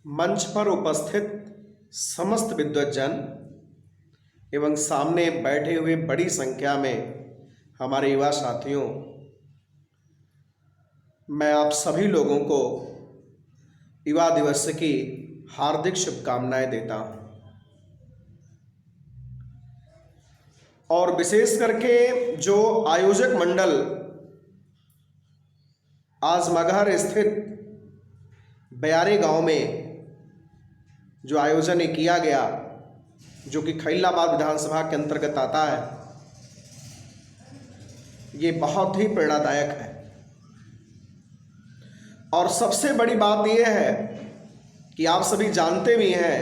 मंच पर उपस्थित समस्त विद्वज्जन एवं सामने बैठे हुए बड़ी संख्या में हमारे युवा साथियों, मैं आप सभी लोगों को युवा दिवस की हार्दिक शुभकामनाएं देता हूं। और विशेष करके जो आयोजक मंडल आज मगहर स्थित बयारे गांव में जो आयोजन किया गया, जो कि खैलाबाद विधानसभा के अंतर्गत आता है, ये बहुत ही प्रेरणादायक है। और सबसे बड़ी बात यह है कि आप सभी जानते भी हैं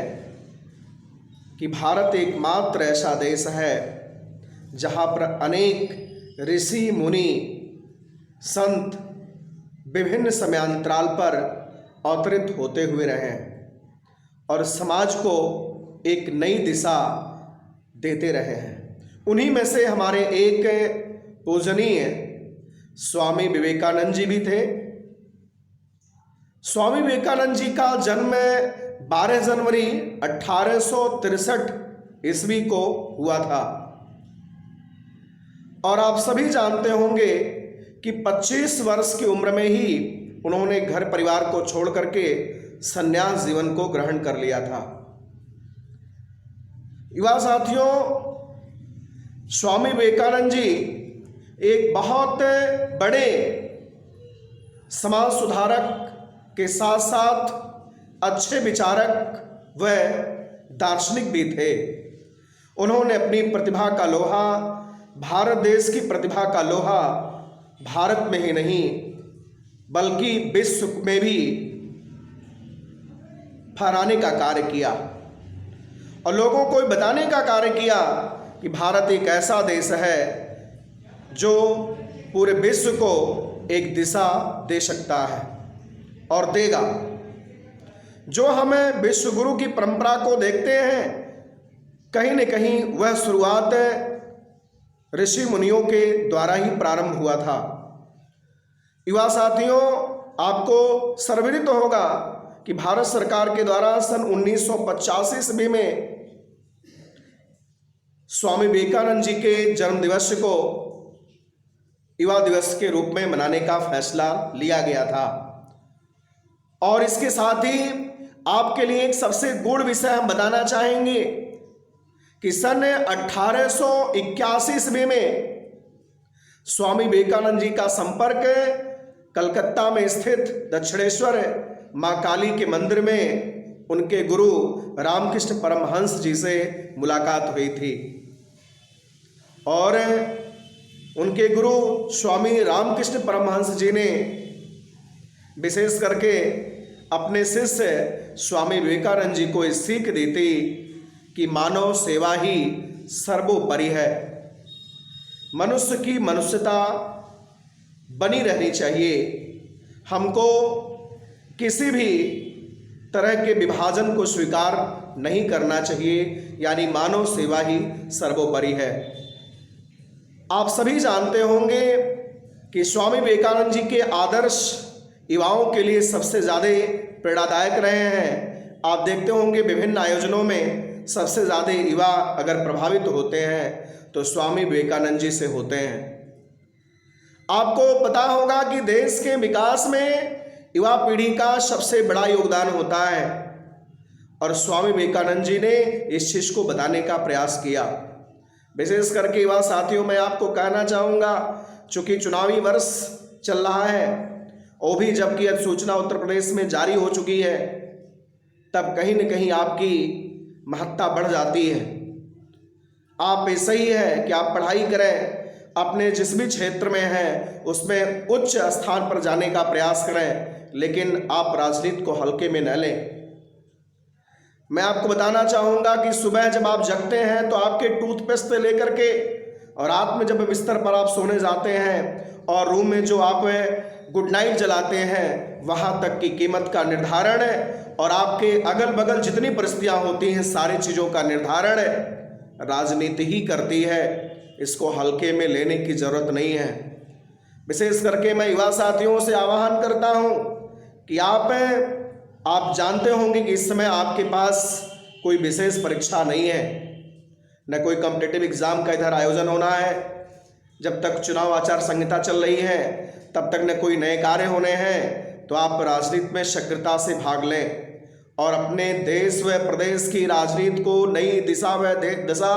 कि भारत एकमात्र ऐसा देश है जहाँ पर अनेक ऋषि मुनि संत विभिन्न समयांतराल पर अवतरित होते हुए रहे हैं और समाज को एक नई दिशा देते रहे हैं। उन्हीं में से हमारे एक पूजनीय स्वामी विवेकानंद जी भी थे। स्वामी विवेकानंद जी का जन्म 12 जनवरी 1863 ईस्वी को हुआ था और आप सभी जानते होंगे कि 25 वर्ष की उम्र में ही उन्होंने घर परिवार को छोड़ करके संन्यास जीवन को ग्रहण कर लिया था। युवा साथियों, स्वामी विवेकानंद जी एक बहुत बड़े समाज सुधारक के साथ साथ अच्छे विचारक व दार्शनिक भी थे। उन्होंने अपनी प्रतिभा का लोहा, भारत देश की प्रतिभा का लोहा भारत में ही नहीं बल्कि विश्व में भी फहराने का कार्य किया और लोगों को बताने का कार्य किया कि भारत एक ऐसा देश है जो पूरे विश्व को एक दिशा दे सकता है और देगा। जो हमें विश्व गुरु की परंपरा को देखते हैं, कहीं न कहीं वह शुरुआत ऋषि मुनियों के द्वारा ही प्रारंभ हुआ था। युवा साथियों, आपको सर्वविदित होगा कि भारत सरकार के द्वारा सन 1985 ईस्वी में स्वामी विवेकानंद जी के जन्म दिवस को युवा दिवस के रूप में मनाने का फैसला लिया गया था। और इसके साथ ही आपके लिए एक सबसे गूढ़ विषय हम बताना चाहेंगे कि सन 1881 ईस्वी में स्वामी विवेकानंद जी का संपर्क कलकत्ता में स्थित दक्षिणेश्वर माँ काली के मंदिर में उनके गुरु रामकृष्ण परमहंस जी से मुलाकात हुई थी और उनके गुरु स्वामी रामकृष्ण परमहंस जी ने विशेष करके अपने शिष्य स्वामी विवेकानंद जी को इस सीख दी थी कि मानव सेवा ही सर्वोपरि है। मनुष्य की मनुष्यता बनी रहनी चाहिए। हमको किसी भी तरह के विभाजन को स्वीकार नहीं करना चाहिए, यानी मानव सेवा ही सर्वोपरि है। आप सभी जानते होंगे कि स्वामी विवेकानंद जी के आदर्श युवाओं के लिए सबसे ज़्यादा प्रेरणादायक रहे हैं। आप देखते होंगे विभिन्न आयोजनों में सबसे ज़्यादा युवा अगर प्रभावित होते हैं तो स्वामी विवेकानंद जी से होते हैं। आपको पता होगा कि देश के विकास में युवा पीढ़ी का सबसे बड़ा योगदान होता है और स्वामी विवेकानंद जी ने इस चीज़ को बताने का प्रयास किया। विशेष करके युवा साथियों, मैं आपको कहना चाहूँगा, चूँकि चुनावी वर्ष चल रहा है, वो भी जबकि अधिसूचना उत्तर प्रदेश में जारी हो चुकी है, तब कहीं न कहीं आपकी महत्ता बढ़ जाती है। आप ऐसा ही है कि आप पढ़ाई करें, अपने जिस भी क्षेत्र में हैं उसमें उच्च स्थान पर जाने का प्रयास करें, लेकिन आप राजनीति को हल्के में न लें। मैं आपको बताना चाहूँगा कि सुबह जब आप जगते हैं तो आपके टूथपेस्ट से लेकर के और रात में जब बिस्तर पर आप सोने जाते हैं और रूम में जो आप गुड नाइट जलाते हैं, वहाँ तक की कीमत का निर्धारण है और आपके अगल बगल जितनी परिस्थितियाँ होती हैं सारी चीज़ों का निर्धारण राजनीति ही करती है। इसको हल्के में लेने की ज़रूरत नहीं है। विशेष करके मैं युवा साथियों से आह्वान करता हूँ कि आप आप जानते होंगे कि इस समय आपके पास कोई विशेष परीक्षा नहीं है, न कोई कॉम्पिटिटिव एग्जाम का इधर आयोजन होना है। जब तक चुनाव आचार संहिता चल रही है तब तक न कोई नए कार्य होने हैं। तो आप राजनीति में शीघ्रता से भाग लें और अपने देश व प्रदेश की राजनीति को नई दिशा व दशा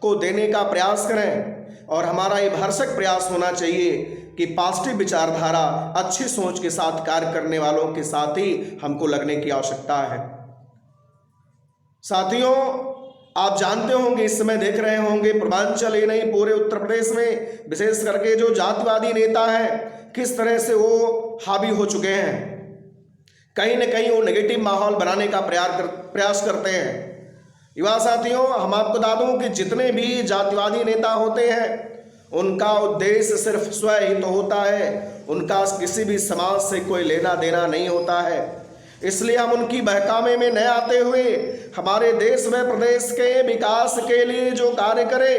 को देने का प्रयास करें। और हमारा ये भरसक प्रयास होना चाहिए कि पॉजिटिव विचारधारा, अच्छी सोच के साथ कार्य करने वालों के साथ ही हमको लगने की आवश्यकता है। साथियों, आप जानते होंगे, इस समय देख रहे होंगे पूर्वांचल ही नहीं पूरे उत्तर प्रदेश में विशेष करके जो जातिवादी नेता हैं किस तरह से वो हावी हो चुके हैं। कहीं न कहीं वो नेगेटिव माहौल बनाने का प्रयास करते हैं। युवा साथियों, हम आपको बता दूं कि जितने भी जातिवादी नेता होते हैं उनका उद्देश्य सिर्फ स्वहित होता है, उनका किसी भी समाज से कोई लेना देना नहीं होता है। इसलिए हम उनकी बहकावे में न आते हुए हमारे देश में प्रदेश के विकास के लिए जो कार्य करे,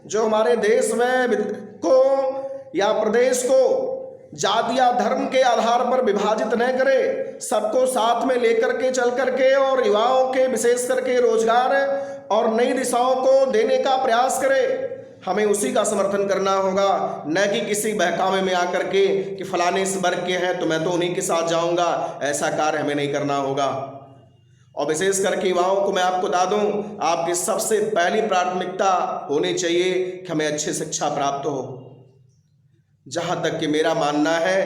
जो हमारे देश में को या प्रदेश को जाति या धर्म के आधार पर विभाजित न करे, सबको साथ में लेकर के चल करके और युवाओं के विशेष करके रोजगार और नई दिशाओं को देने का प्रयास करे, हमें उसी का समर्थन करना होगा। न कि किसी बहकावे में आकर के कि फलाने इस वर्ग के हैं तो मैं तो उन्हीं के साथ जाऊंगा, ऐसा कार्य हमें नहीं करना होगा। और विशेष करके युवाओं को मैं आपको बता दूं, आपकी सबसे पहली प्राथमिकता होनी चाहिए कि हमें अच्छी शिक्षा प्राप्त हो। जहाँ तक कि मेरा मानना है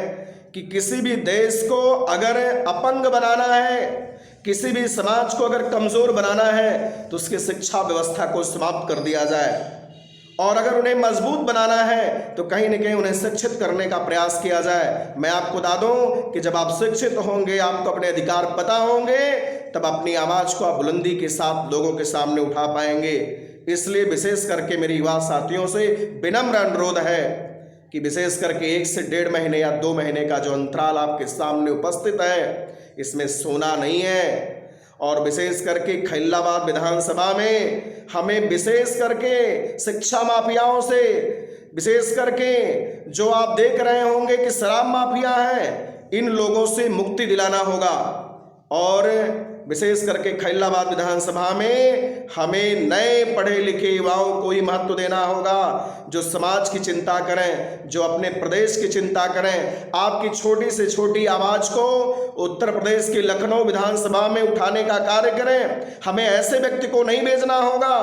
कि किसी भी देश को अगर अपंग बनाना है, किसी भी समाज को अगर कमज़ोर बनाना है तो उसकी शिक्षा व्यवस्था को समाप्त कर दिया जाए, और अगर उन्हें मजबूत बनाना है तो कहीं न कहीं उन्हें शिक्षित करने का प्रयास किया जाए। मैं आपको बता दूं कि जब आप शिक्षित होंगे, आपको अपने अधिकार पता होंगे, तब अपनी आवाज़ को आप बुलंदी के साथ लोगों के सामने उठा पाएंगे। इसलिए विशेष करके मेरे युवा साथियों से विनम्र अनुरोध है कि विशेष करके 1 से 1.5 महीने या 2 महीने का जो अंतराल आपके सामने उपस्थित है, इसमें सोना नहीं है। और विशेष करके खैरलाबाद विधानसभा में हमें विशेष करके शिक्षा माफियाओं से, विशेष करके जो आप देख रहे होंगे कि शराब माफिया हैं, इन लोगों से मुक्ति दिलाना होगा। और विशेष करके खैरलाबाद विधानसभा में हमें नए पढ़े लिखे युवाओं को ही महत्व देना होगा, जो समाज की चिंता करें, जो अपने प्रदेश की चिंता करें। आपकी छोटी से छोटी आवाज़ को उत्तर प्रदेश की लखनऊ विधानसभा में उठाने का कार्य करें। हमें ऐसे व्यक्ति को नहीं भेजना होगा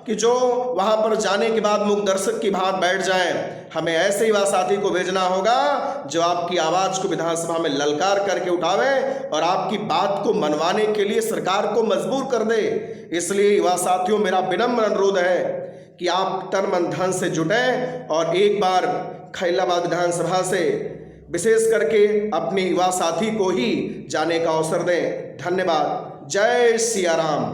कि जो वहां पर जाने के बाद मूक दर्शक की भांति बैठ जाएं। हमें ऐसे युवा साथी को भेजना होगा जो आपकी आवाज़ को विधानसभा में ललकार करके उठावे और आपकी बात को मनवाने के लिए सरकार को मजबूर कर दे। इसलिए युवा साथियों, मेरा विनम्र अनुरोध है कि आप तन मन धन से जुटें और एक बार खैरलाबाद विधानसभा से विशेष करके अपने युवा साथी को ही जाने का अवसर दें। धन्यवाद। जय सिया राम।